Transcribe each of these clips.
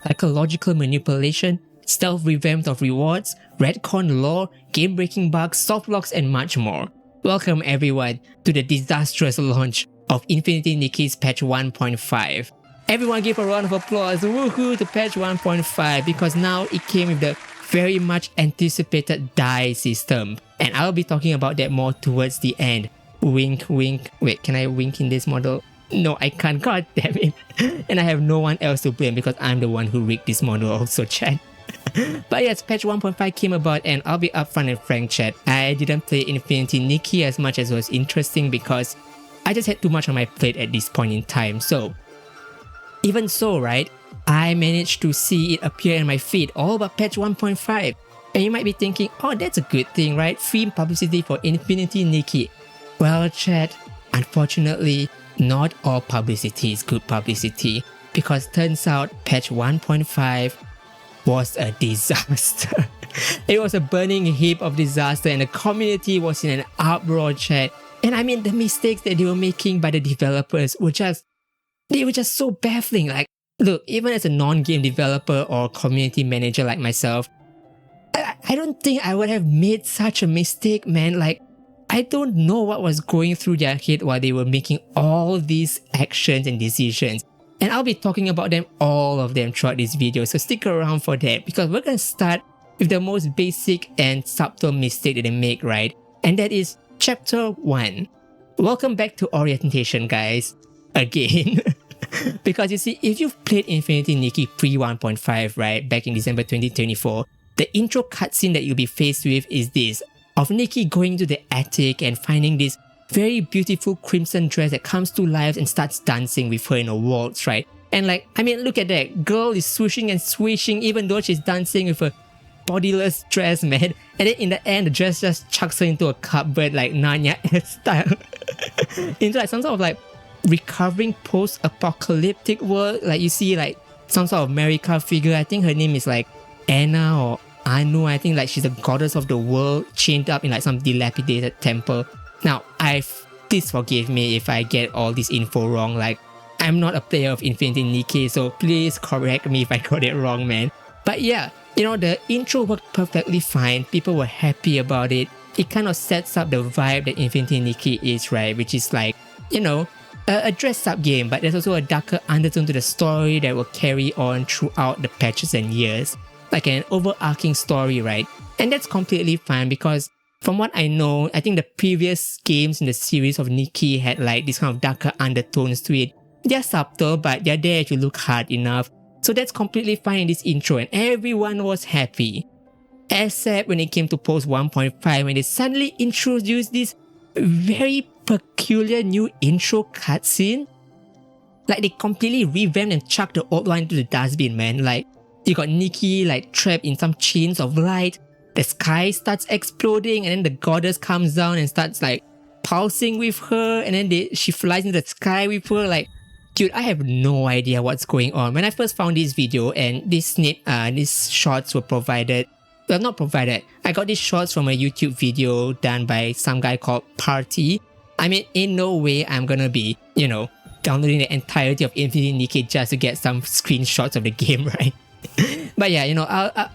psychological manipulation, stealth revamp of rewards, retcon lore, game-breaking bugs, soft locks, and much more. Welcome everyone to the disastrous launch of Infinity Nikke's patch 1.5. Everyone give a round of applause, woohoo, to patch 1.5 because now it came with the very much anticipated die system. And I'll be talking about that more towards the end. Wink, wink. Wait, can I wink in this model? No, I can't. God damn it. And I have no one else to blame because I'm the one who rigged this model also, chat. But yes, patch 1.5 came about and I'll be upfront and frank, chat. I didn't play Infinity Nikke as much as was interesting because I just had too much on my plate at this point in time. So, even so, right, I managed to see it appear in my feed all about patch 1.5. And you might be thinking, oh, that's a good thing, right? Free publicity for Infinity Nikke. Well, chat, unfortunately, not all publicity is good publicity because turns out patch 1.5 was a disaster. It was a burning heap of disaster and the community was in an uproar, chat. And I mean, the mistakes that they were making by the developers were just so baffling. Like, look, even as a non-game developer or community manager like myself, I don't think I would have made such a mistake, man. Like, I don't know what was going through their head while they were making all these actions and decisions. And I'll be talking about them, all of them, throughout this video. So stick around for that because we're going to start with the most basic and subtle mistake that they make, right? And that is Chapter 1. Welcome back to Orientation, guys. Again. Because you see, if you've played Infinity Nikke pre 1.5, right, back in December 2024, the intro cutscene that you'll be faced with is this, of Nikke going to the attic and finding this very beautiful crimson dress that comes to life and starts dancing with her in a waltz, right? And like, I mean, look at that. Girl is swooshing and swishing even though she's dancing with a bodiless dress, man. And then in the end, the dress just chucks her into a cupboard like Narnia style. Into like some sort of like recovering post-apocalyptic world. Like you see like some sort of America figure. I think her name is like Anna or Anu. I think like she's a goddess of the world chained up in like some dilapidated temple. Now, please forgive me if I get all this info wrong. Like, I'm not a player of Infinity Nikke, so please correct me if I got it wrong, man. But yeah, you know, the intro worked perfectly fine. People were happy about it. It kind of sets up the vibe that Infinity Nikke is, right? Which is like, you know, a dress-up game, but there's also a darker undertone to the story that will carry on throughout the patches and years. Like an overarching story, right? And that's completely fine because from what I know, I think the previous games in the series of Nikke had like this kind of darker undertones to it. They're subtle, but they're there if you look hard enough. So that's completely fine in this intro and everyone was happy. Except when it came to post 1.5 when they suddenly introduced this very peculiar new intro cutscene. Like they completely revamped and chucked the old one into the dustbin, man. Like you got Nikke like trapped in some chains of light. The sky starts exploding and then the goddess comes down and starts like pulsing with her and then she flies into the sky with her. Like, dude, I have no idea what's going on. When I first found this video and these shots were provided, well, not provided, I got these shots from a YouTube video done by some guy called Party. I mean, in no way I'm gonna be, you know, downloading the entirety of Infinity Nikke just to get some screenshots of the game, right? But yeah, you know,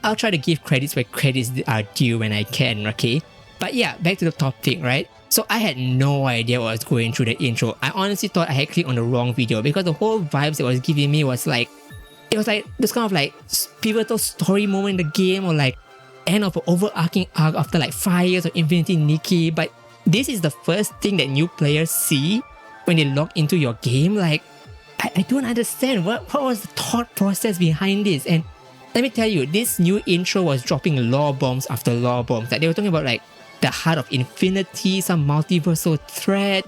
I'll try to give credits where credits are due when I can, okay? But yeah, back to the topic, right? So I had no idea what was going through the intro. I honestly thought I had clicked on the wrong video because the whole vibes it was giving me was like, it was like this kind of like pivotal story moment in the game or like end of an overarching arc after like 5 years of Infinity Nikke. But this is the first thing that new players see when they log into your game. Like, I don't understand what was the thought process behind this. And let me tell you, this new intro was dropping lore bombs after lore bombs. Like they were talking about like the heart of infinity, some multiversal thread,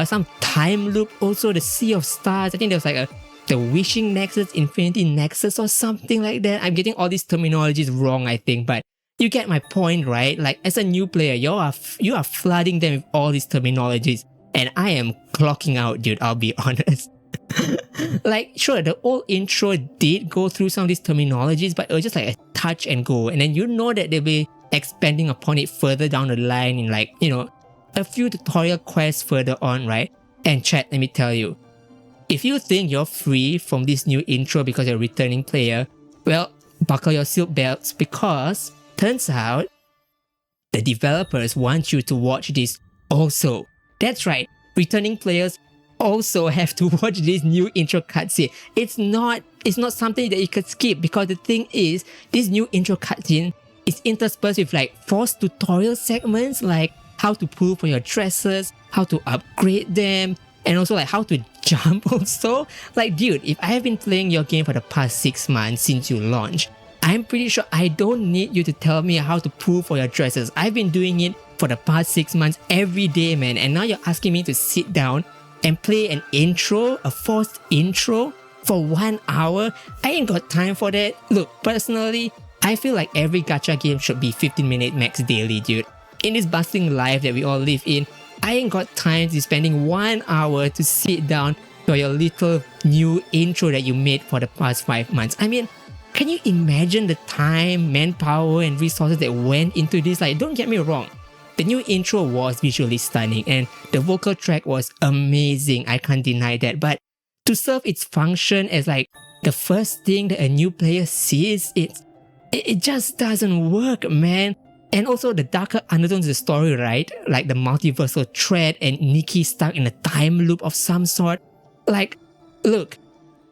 some time loop, also the sea of stars. I think there was like the wishing nexus, infinity nexus or something like that. I'm getting all these terminologies wrong, I think, but you get my point, right? Like as a new player, you are flooding them with all these terminologies and I am clocking out, dude, I'll be honest. Like, sure, the old intro did go through some of these terminologies, but it was just like a touch and go. And then you know that they'll be expanding upon it further down the line in like, you know, a few tutorial quests further on, right? And chat, let me tell you, if you think you're free from this new intro because you're a returning player, well, buckle your seat belts because turns out the developers want you to watch this also. That's right, returning players also have to watch this new intro cutscene. It's not something that you could skip because the thing is, this new intro cutscene is interspersed with like forced tutorial segments like how to pull for your dresses, how to upgrade them, and also like how to jump also. Like dude, if I have been playing your game for the past 6 months since you launched, I'm pretty sure I don't need you to tell me how to pull for your dresses. I've been doing it for the past 6 months every day, man, and now you're asking me to sit down and play an intro, a forced intro for 1 hour? I ain't got time for that. Look, personally, I feel like every gacha game should be 15-minute max daily, dude. In this bustling life that we all live in, I ain't got time to spending 1 hour to sit down for your little new intro that you made for the past 5 months. I mean, can you imagine the time, manpower, and resources that went into this? Like, don't get me wrong, the new intro was visually stunning and the vocal track was amazing, I can't deny that, but to serve its function as like the first thing that a new player sees, it just doesn't work, man. And also the darker undertones of the story, right? Like the multiversal thread and Nikki stuck in a time loop of some sort. Like, look,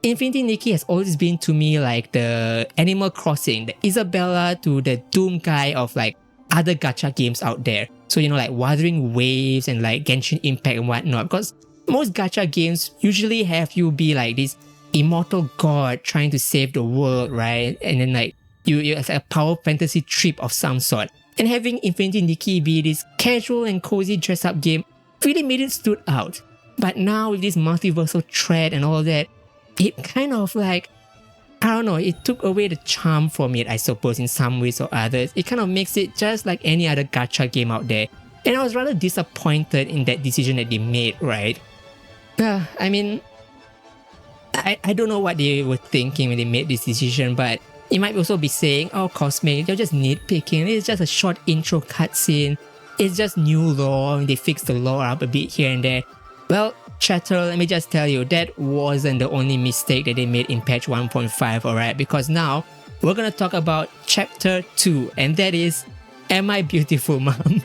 Infinity Nikki has always been to me like the Animal Crossing, the Isabella to the Doom guy of like other gacha games out there. So, you know, like Wuthering Waves and like Genshin Impact and whatnot. Because most gacha games usually have you be like this immortal god trying to save the world, right? And then like it's like a power fantasy trip of some sort. And having Infinity Nikki be this casual and cozy dress-up game really made it stood out. But now with this multiversal thread and all that, it kind of like, I don't know, it took away the charm from it, I suppose, in some ways or others. It kind of makes it just like any other gacha game out there. And I was rather disappointed in that decision that they made, right? I mean, I don't know what they were thinking when they made this decision, but you might also be saying, oh, Cosmic, you're just nitpicking. It's just a short intro cutscene. It's just new lore. They fixed the lore up a bit here and there. Well, chatter, let me just tell you, that wasn't the only mistake that they made in patch 1.5, alright? Because now, we're gonna talk about chapter 2, and that is, Am I Beautiful, Mom?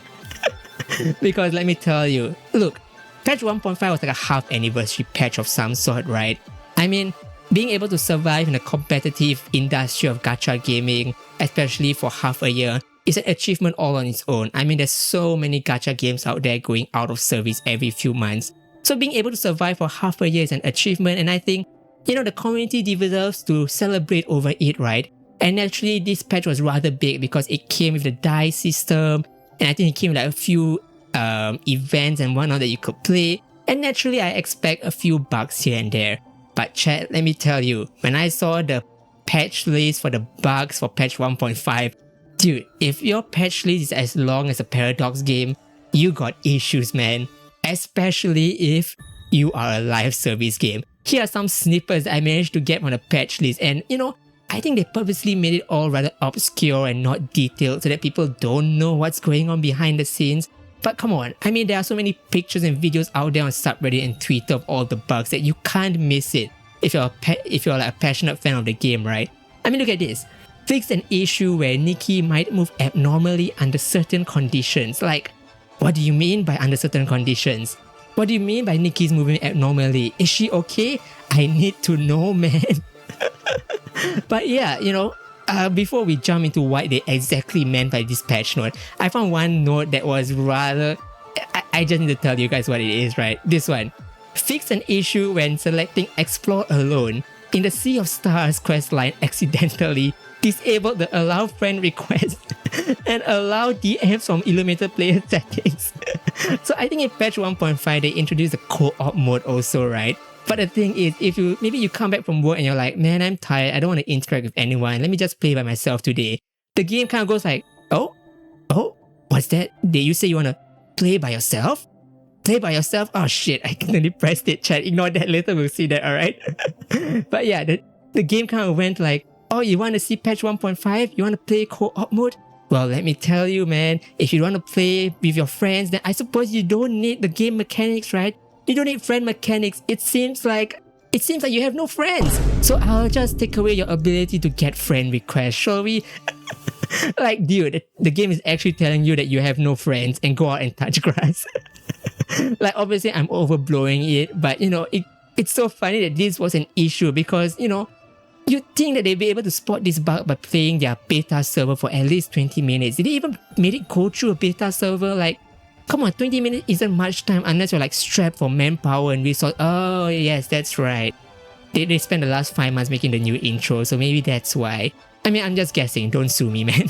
Because let me tell you, look, patch 1.5 was like a half anniversary patch of some sort, right? I mean, being able to survive in a competitive industry of gacha gaming, especially for half a year, is an achievement all on its own. I mean, there's so many gacha games out there going out of service every few months. So being able to survive for half a year is an achievement, and I think, you know, the community deserves to celebrate over it, right? And naturally, this patch was rather big because it came with the die system, and I think it came with like a few events and whatnot that you could play. And naturally, I expect a few bugs here and there. But chat, let me tell you, when I saw the patch list for the bugs for patch 1.5, dude, if your patch list is as long as a Paradox game, you got issues, man. Especially if you are a live service game. Here are some snippets I managed to get on the patch list, and you know, I think they purposely made it all rather obscure and not detailed so that people don't know what's going on behind the scenes. But come on, I mean, there are so many pictures and videos out there on subreddit and Twitter of all the bugs that you can't miss it if you're like a passionate fan of the game, right? I mean, look at this. Fix an issue where Nikki might move abnormally under certain conditions. Like, what do you mean by under certain conditions? What do you mean by Nikki's moving abnormally? Is she okay? I need to know, man. But yeah, you know, before we jump into what they exactly meant by this patch note, I found one note that was rather... I just need to tell you guys what it is, right? This one. Fix an issue when selecting Explore Alone in the Sea of Stars questline accidentally disabled the Allow Friend request and allow DMs from Illuminated player settings. So I think in patch 1.5 they introduced the co-op mode also, right? But the thing is, if maybe you come back from work and you're like, man, I'm tired, I don't want to interact with anyone, let me just play by myself today. The game kind of goes like, oh, what's that? Did you say you want to play by yourself? Play by yourself? Oh shit, I accidentally pressed it, chat. Ignore that, later we'll see that, alright? But yeah, the game kind of went like, oh, you want to see patch 1.5? You want to play co-op mode? Well, let me tell you, man, if you want to play with your friends, then I suppose you don't need the game mechanics, right? You don't need friend mechanics. It seems like it seems like you have no friends. So I'll just take away your ability to get friend requests, shall we? Like, dude, the game is actually telling you that you have no friends and go out and touch grass. Like, obviously I'm overblowing it, but it's so funny that this was an issue because, you'd think that they'd be able to spot this bug by playing their beta server for at least 20 minutes. Did they even made it go through a beta server? Like, come on, 20 minutes isn't much time unless you're like strapped for manpower and resource. Oh, yes, that's right. They spent the last 5 months making the new intro, so maybe that's why. I mean, I'm just guessing, don't sue me, man.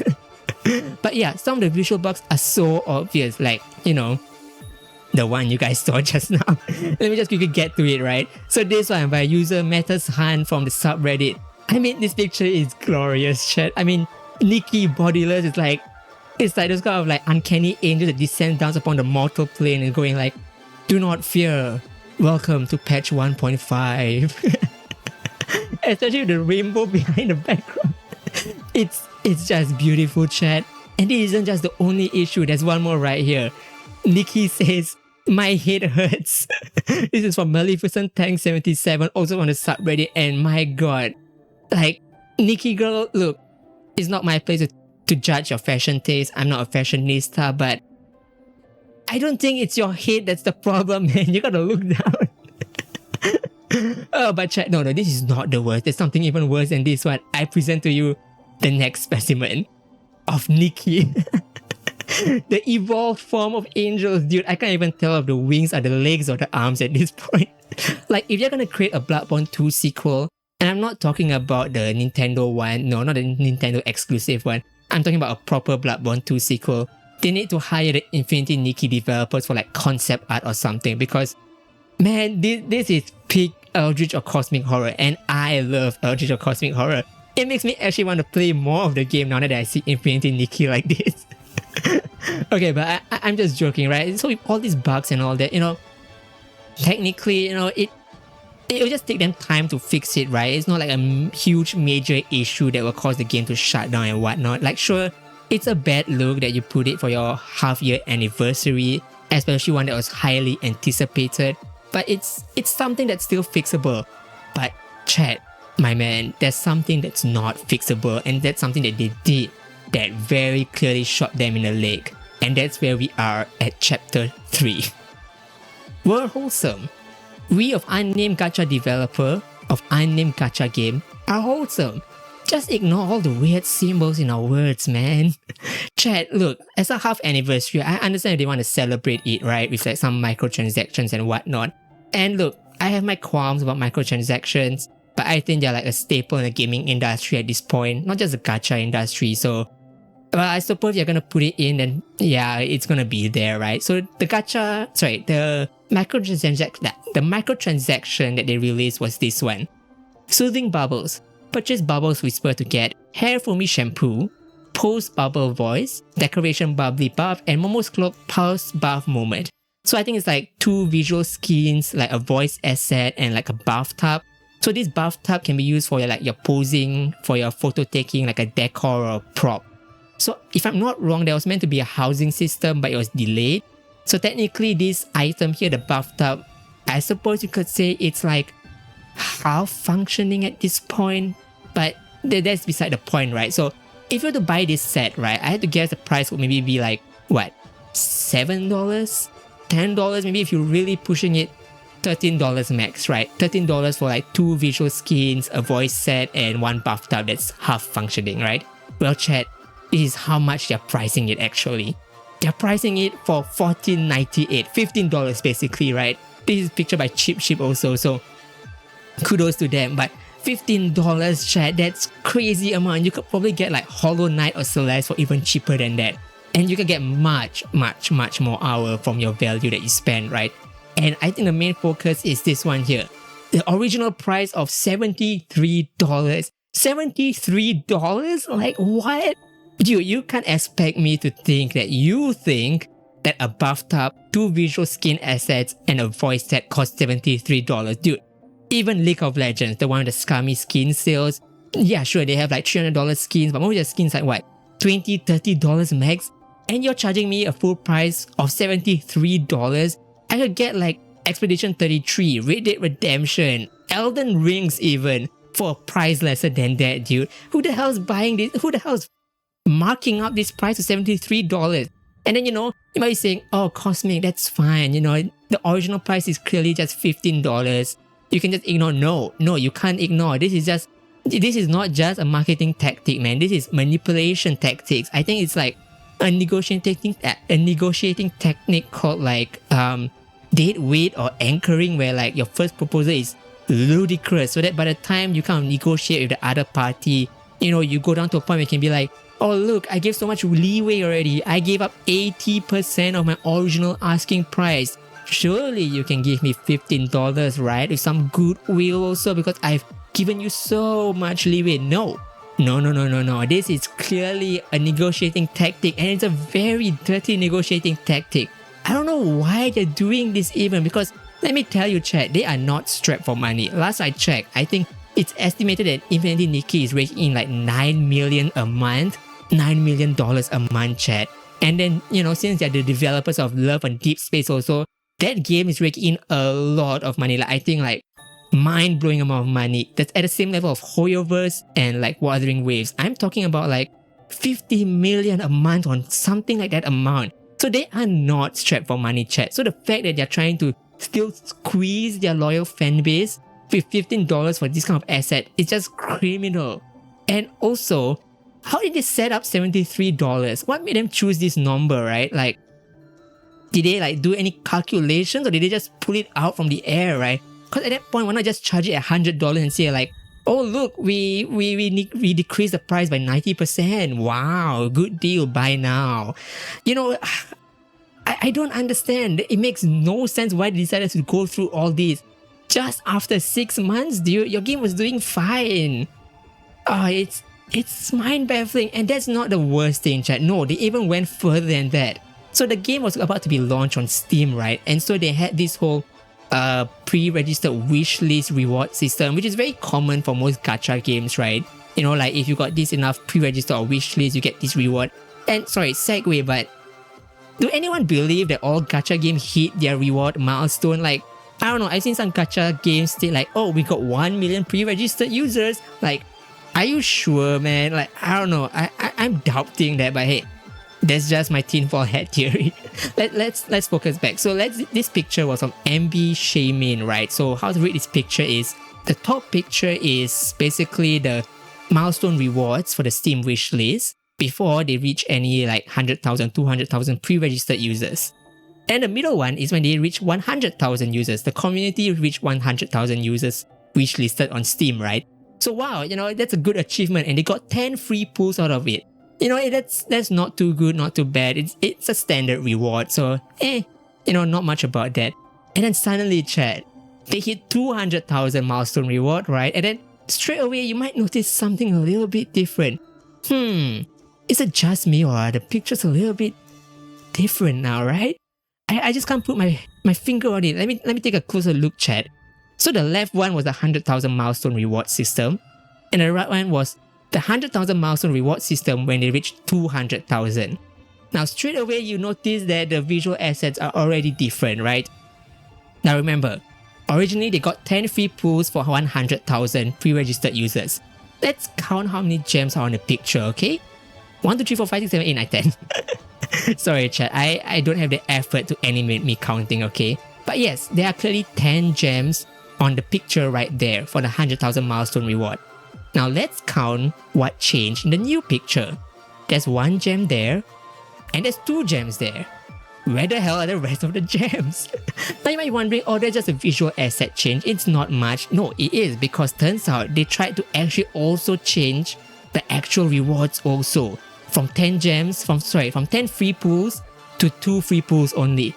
But yeah, some of the visual bugs are so obvious, like, the one you guys saw just now. Let me just quickly get to it, right? So this one by user Metas Han from the subreddit. I mean, this picture is glorious, chat. I mean, Nikki bodiless is like, it's like those kind of like uncanny angels that descend down upon the mortal plane and going like, do not fear, welcome to patch 1.5. Especially with the rainbow behind the background. It's just beautiful, chat. And this isn't just the only issue, there's one more right here. Nikki says, my head hurts. This is from Maleficent Tank 77, also on the subreddit, and my god. Like, Nikki girl, look, it's not my place to judge your fashion taste. I'm not a fashionista, but I don't think it's your head that's the problem, man. You gotta look down. Oh, but chat, no, this is not the worst. There's something even worse than this one. I present to you the next specimen of Nikki. The evolved form of angels, dude. I can't even tell if the wings are the legs or the arms at this point. Like, if you're gonna create a Bloodborne 2 sequel, and I'm not talking about the Nintendo one, no, not the Nintendo exclusive one. I'm talking about a proper Bloodborne 2 sequel. They need to hire the Infinity Nikki developers for like concept art or something because, man, this is peak Eldritch or Cosmic Horror, and I love Eldritch or Cosmic Horror. It makes me actually want to play more of the game now that I see Infinity Nikki like this. Okay, but I'm just joking, right? So with all these bugs and all that, technically, it will just take them time to fix it, right? It's not like a huge major issue that will cause the game to shut down and whatnot. Like, sure, it's a bad look that you put it for your half-year anniversary, especially one that was highly anticipated, but it's something that's still fixable. But chat, my man, there's something that's not fixable, and that's something that they did that very clearly shot them in the leg. And that's where we are at chapter 3. We're wholesome. We of unnamed gacha developer of unnamed gacha game are wholesome. Just ignore all the weird symbols in our words, man. Chat, look, as a half anniversary, I understand if they want to celebrate it, right? With like some microtransactions and whatnot. And look, I have my qualms about microtransactions, but I think they're like a staple in the gaming industry at this point, not just the gacha industry. So, well, I suppose you're gonna put it in, and yeah, it's gonna be there, right? So the microtransaction that they released was this one. Soothing Bubbles. Purchase Bubbles Whisper to get Hair Foamy Shampoo, Post Bubble Voice, Decoration Bubbly Buff, and Momo's Cloak Pulse Buff Moment. So I think it's like 2 visual skins, like a voice asset and like a bathtub. So this bathtub can be used for your posing, for your photo taking, like a decor or a prop. So if I'm not wrong, there was meant to be a housing system, but it was delayed. So technically this item here, the bathtub, I suppose you could say it's like half functioning at this point, but that's beside the point, right? So if you were to buy this set, right, I had to guess the price would maybe be like, what, $7? $10? Maybe if you're really pushing it, $13 max, right? $13 for like 2 visual skins, a voice set, and 1 bathtub that's half functioning, right? Well, chat, this is how much they're pricing it actually. They're pricing it for $14.98, $15 basically, right? This is pictured by Chip Ship also, so kudos to them. But $15, chat, that's crazy amount. You could probably get like Hollow Knight or Celeste for even cheaper than that. And you can get much more hour from your value that you spend, right? And I think the main focus is this one here. The original price of $73. $73? Like, what? Dude, you can't expect me to think that you think that a bathtub, 2 visual skin assets, and a voice set cost $73. Dude, even League of Legends, the one with the scummy skin sales, yeah, sure, they have like $300 skins, but most of their skins like what, $20, $30 max? And you're charging me a full price of $73? I could get like Expedition 33, Red Dead Redemption, Elden Rings even, for a price lesser than that, dude. Who the hell's buying this? Who the hell's marking up this price to $73? And then, you might be saying, oh, Cosmic, that's fine. The original price is clearly just $15. You can just ignore. No, you can't ignore. This is not just a marketing tactic, man. This is manipulation tactics. I think it's like a negotiating technique called like dead weight or anchoring, where like your first proposal is ludicrous, so that by the time you kind of negotiate with the other party, you go down to a point where you can be like, oh look, I gave so much leeway already. I gave up 80% of my original asking price. Surely you can give me $15, right? With some goodwill also, because I've given you so much leeway. No. This is clearly a negotiating tactic, and it's a very dirty negotiating tactic. I don't know why they're doing this even, because let me tell you, chat, they are not strapped for money. Last I checked, I think it's estimated that Infinity Nikki is raking in like $9 million a month. $9 million a month, chat. And then, since they're the developers of Love and Deep Space also, that game is raking in a lot of money. Like, I think like mind-blowing amount of money. That's at the same level of Hoyoverse and like Wuthering Waves. I'm talking about like 50 million a month on something like that amount. So they are not strapped for money, chat. So the fact that they're trying to still squeeze their loyal fan base with $15 for this kind of asset is just criminal. And also, how did they set up $73? What made them choose this number, right? Like, did they like do any calculations, or did they just pull it out from the air, right? Because at that point, why not just charge it $100 and say like, oh look, we decreased the price by 90%. Wow, good deal, buy now. I don't understand. It makes no sense why they decided to go through all this just after 6 months, dude. Your game was doing fine. It's mind-baffling, and that's not the worst thing, chat. No, they even went further than that. So the game was about to be launched on Steam, right? And so they had this whole pre-registered wishlist reward system, which is very common for most gacha games, right? Like if you got this enough pre-registered or wishlist, you get this reward. And sorry, segue, but do anyone believe that all gacha games hit their reward milestone? Like, I don't know, I've seen some gacha games say like, oh, we got 1 million pre-registered users. Like, are you sure, man? Like, I don't know. I'm doubting that, but hey, that's just my tinfoil hat theory. Let's focus back. So this picture was from MB Shamin, right? So how to read this picture is, the top picture is basically the milestone rewards for the Steam wishlist before they reach any like 100,000, 200,000 pre-registered users. And the middle one is when they reach 100,000 users. The community reached 100,000 users wishlisted on Steam, right? So wow, that's a good achievement, and they got 10 free pulls out of it. That's not too good, not too bad. It's a standard reward, so not much about that. And then suddenly, chat, they hit 200,000 milestone reward, right? And then straight away you might notice something a little bit different. Is it just me, or the picture's a little bit different now, right? I just can't put my finger on it. Let me take a closer look, chat. So the left one was the 100,000 milestone reward system, and the right one was the 100,000 milestone reward system when they reached 200,000. Now straight away you notice that the visual assets are already different, right? Now remember, originally they got 10 free pulls for 100,000 pre-registered users. Let's count how many gems are on the picture, okay? 1, 2, 3, 4, 5, 6, 7, 8, 9, 10. Sorry, chat. I don't have the effort to animate me counting, okay? But yes, there are clearly 10 gems on the picture right there for the 100,000 milestone reward. Now let's count what changed in the new picture. There's 1 gem there, and there's 2 gems there. Where the hell are the rest of the gems? Now you might be wondering, oh, that's just a visual asset change. It's not much. No, it is, because turns out they tried to actually also change the actual rewards also. From 10 gems, from 10 free pools to 2 free pools only.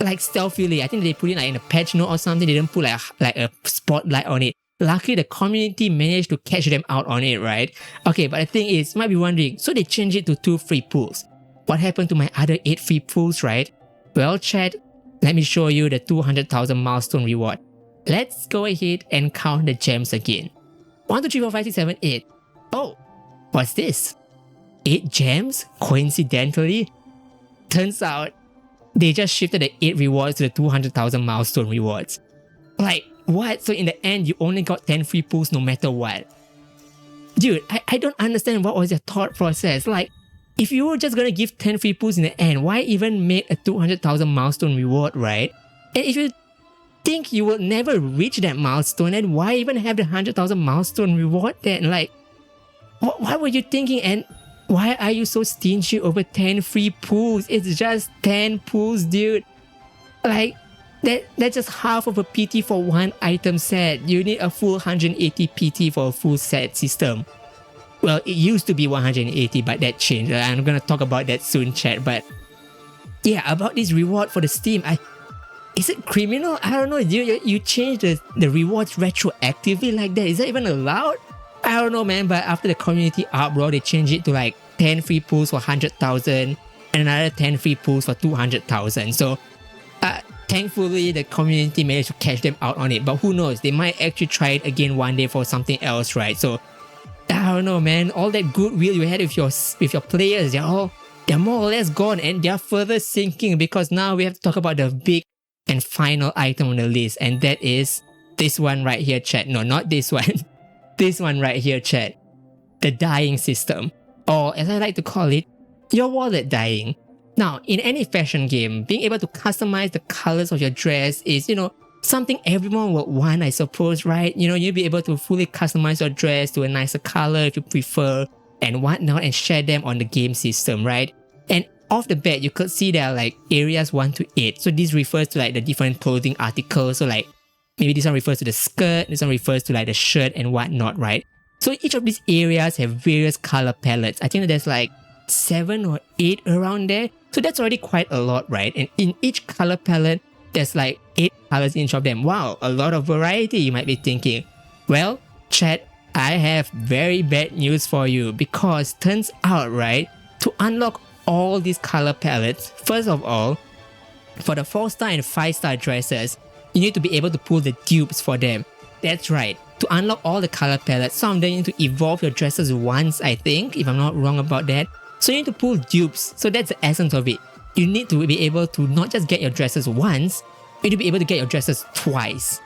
Like stealthily, I think they put it like in a patch note or something. They didn't put like a spotlight on it. Luckily, the community managed to catch them out on it, right? Okay, but the thing is, you might be wondering, so they changed it to 2 free pools. What happened to my other 8 free pools, right? Well, chat, let me show you the 200,000 milestone reward. Let's go ahead and count the gems again. 1, 2, 3, 4, 5, 6, 7, 8. Oh, what's this? 8 gems? Coincidentally? Turns out, they just shifted the 8 rewards to the 200,000 milestone rewards. Like, what? So in the end, you only got 10 free pulls no matter what. Dude, I don't understand what was your thought process. Like, if you were just gonna give 10 free pulls in the end, why even make a 200,000 milestone reward, right? And if you think you will never reach that milestone, then why even have the 100,000 milestone reward then? Like, what were you thinking, and why are you so stingy over 10 free pulls? It's just 10 pulls, dude. Like, that's just half of a PT for one item set. You need a full 180 PT for a full set system. Well, it used to be 180, but that changed. I'm gonna talk about that soon, chat. But yeah, about this reward for the Steam, is it criminal? I don't know. You change the rewards retroactively like that. Is that even allowed? I don't know, man. But after the community uproar, they changed it to like 10 free pulls for 100,000 and another 10 free pulls for 200,000. So thankfully, the community managed to catch them out on it. But who knows? They might actually try it again one day for something else, right? So I don't know, man. All that goodwill you had with your players, they're more or less gone, and they're further sinking because now we have to talk about the big and final item on the list, and that is this one right here, chat. No, not this one. This one right here, chat. The dying system, or as I like to call it, your wallet dying. Now, in any fashion game, being able to customize the colors of your dress is, something everyone would want, I suppose, right? You'll be able to fully customize your dress to a nicer color if you prefer and whatnot, and share them on the game system, right? And off the bat, you could see there are like areas 1 to 8. So this refers to like the different clothing articles. So like maybe this one refers to the skirt, this one refers to like the shirt and whatnot, right? So each of these areas have various color palettes. I think there's like 7 or 8 around there. So that's already quite a lot, right? And in each color palette, there's like 8 colors in each of them. Wow, a lot of variety, you might be thinking. Well, chat, I have very bad news for you, because turns out, right, to unlock all these color palettes, first of all, for the 4-star and 5-star dresses, you need to be able to pull the dupes for them. That's right. To unlock all the color palettes, some of them you need to evolve your dresses once, I think, if I'm not wrong about that. So you need to pull dupes. So that's the essence of it. You need to be able to not just get your dresses once, you need to be able to get your dresses twice.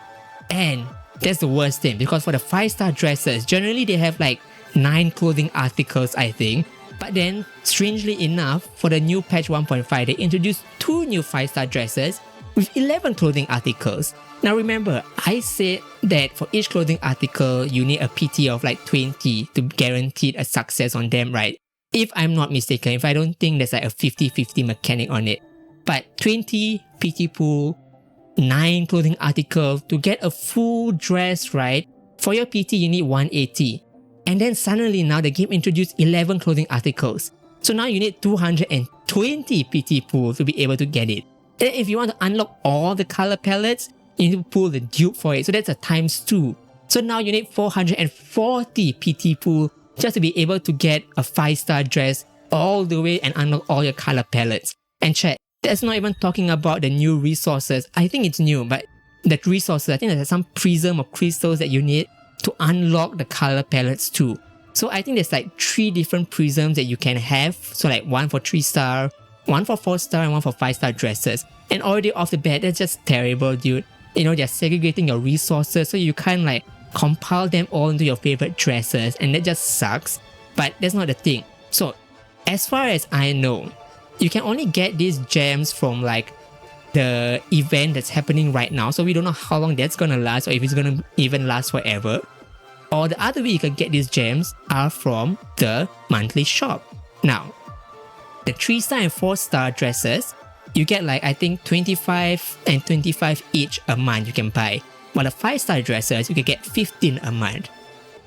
And that's the worst thing, because for the 5-star dresses, generally they have like 9 clothing articles, I think. But then, strangely enough, for the new patch 1.5, they introduced 2 new 5-star dresses with 11 clothing articles. Now remember, I said that for each clothing article, you need a PT of like 20 to guarantee a success on them, right? If I'm not mistaken, if I don't think there's like a 50-50 mechanic on it. But 20 PT pool, 9 clothing articles, to get a full dress, right? For your PT, you need 180. And then suddenly now the game introduced 11 clothing articles. So now you need 220 PT pool to be able to get it. And if you want to unlock all the color palettes, you need to pull the dupe for it. So that's a times 2. So now you need 440 PT pool just to be able to get a 5-star dress all the way and unlock all your color palettes. And chat, that's not even talking about the new resources. I think it's new, but the resources, I think there's some prism or crystals that you need to unlock the color palettes too. So I think there's like 3 different prisms that you can have. So like 1 for 3-star, 1 for 4-star, and 1 for 5-star dresses. And already off the bat, that's just terrible, dude. They're segregating your resources, so you can't like compile them all into your favorite dresses, and that just sucks. But that's not the thing. So as far as I know, you can only get these gems from like the event that's happening right now. So we don't know how long that's gonna last, or if it's gonna even last forever. Or the other way you can get these gems are from the monthly shop. Now, the 3-star and 4-star dresses, you get like I think 25 and 25 each a month you can buy. While the 5-star dresses, you can get 15 a month.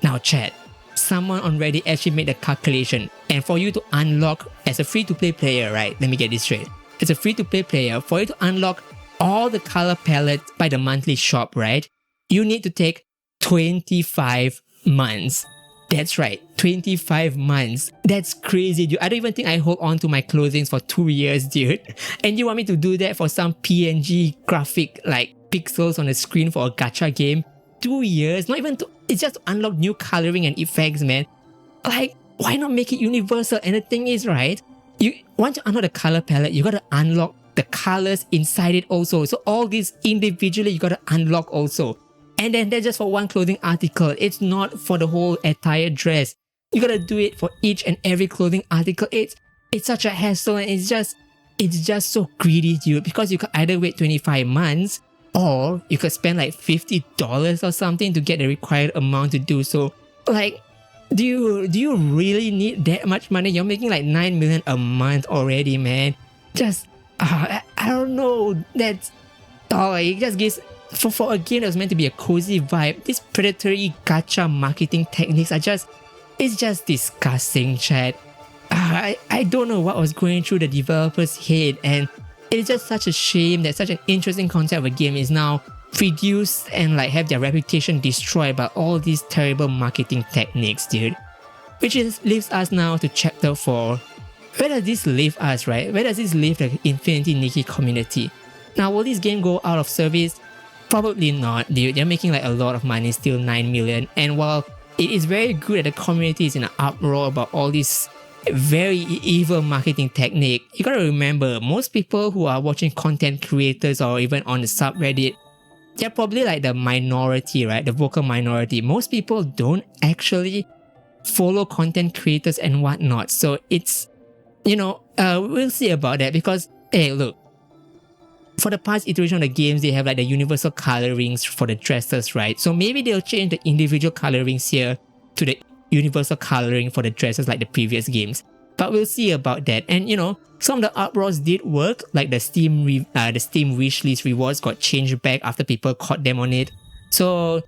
Now chat, someone on Reddit actually made the calculation, and for you to unlock as a free-to-play player, right? Let me get this straight. As a free-to-play player, for you to unlock all the color palettes by the monthly shop, right? You need to take 25 months. That's right, 25 months. That's crazy, dude. I don't even think I hold on to my clothing for 2 years, dude. And you want me to do that for some PNG graphic like pixels on the screen for a gacha game? 2 years? Not even it's just to unlock new coloring and effects, man. Like, why not make it universal? And the thing is, right, you want to unlock the color palette, you gotta unlock the colors inside it also. So all these individually you gotta unlock also. And then that's just for one clothing article. It's not for the whole entire dress. You gotta do it for each and every clothing article. It's such a hassle, and it's just so greedy, dude, because you could either wait 25 months or you could spend like $50 or something to get the required amount to do so. Like, do you really need that much money? You're making like 9 million a month already, man. Just I don't know. That's it just gives for a game that was meant to be a cozy vibe. These predatory gacha marketing techniques are it's just disgusting, chat. I don't know what was going through the developer's head, and it's just such a shame that such an interesting concept of a game is now reduced and like have their reputation destroyed by all these terrible marketing techniques, dude. Which leaves us now to chapter 4. Where does this leave us, right? Where does this leave the Infinity Nikki community? Now, will this game go out of service? Probably not, dude. They're making like a lot of money, still 9 million. And while it is very good that the community is in an uproar about all this very evil marketing technique, you gotta remember, most people who are watching content creators or even on the subreddit, they're probably like the minority, right? The vocal minority. Most people don't actually follow content creators and whatnot. So it's, we'll see about that because, hey, look, for the past iteration of the games, they have like the universal colorings for the dresses, right? So maybe they'll change the individual colorings here to the universal coloring for the dresses like the previous games. But we'll see about that. And some of the uproars did work, like the Steam wishlist rewards got changed back after people caught them on it. So,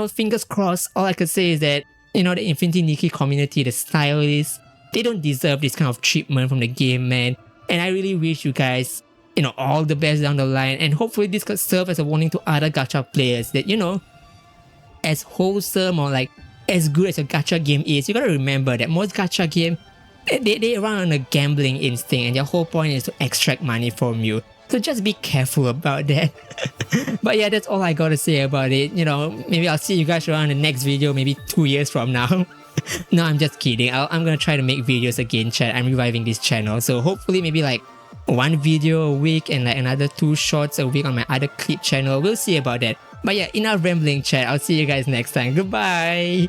fingers crossed. All I could say is that, the Infinity Nikki community, the stylists, they don't deserve this kind of treatment from the game, man. And I really wish you guys, all the best down the line. And hopefully this could serve as a warning to other gacha players that, as wholesome or like as good as a gacha game is, you gotta remember that most gacha game, they run on a gambling instinct, and their whole point is to extract money from you. So just be careful about that. But yeah, that's all I gotta say about it. Maybe I'll see you guys around the next video, maybe 2 years from now. No, I'm just kidding. I'm gonna try to make videos again, chat. I'm reviving this channel. So hopefully maybe like one video a week and like another 2 shorts a week on my other clip channel. We'll see about that. But yeah, enough rambling, chat. I'll see you guys next time. Goodbye.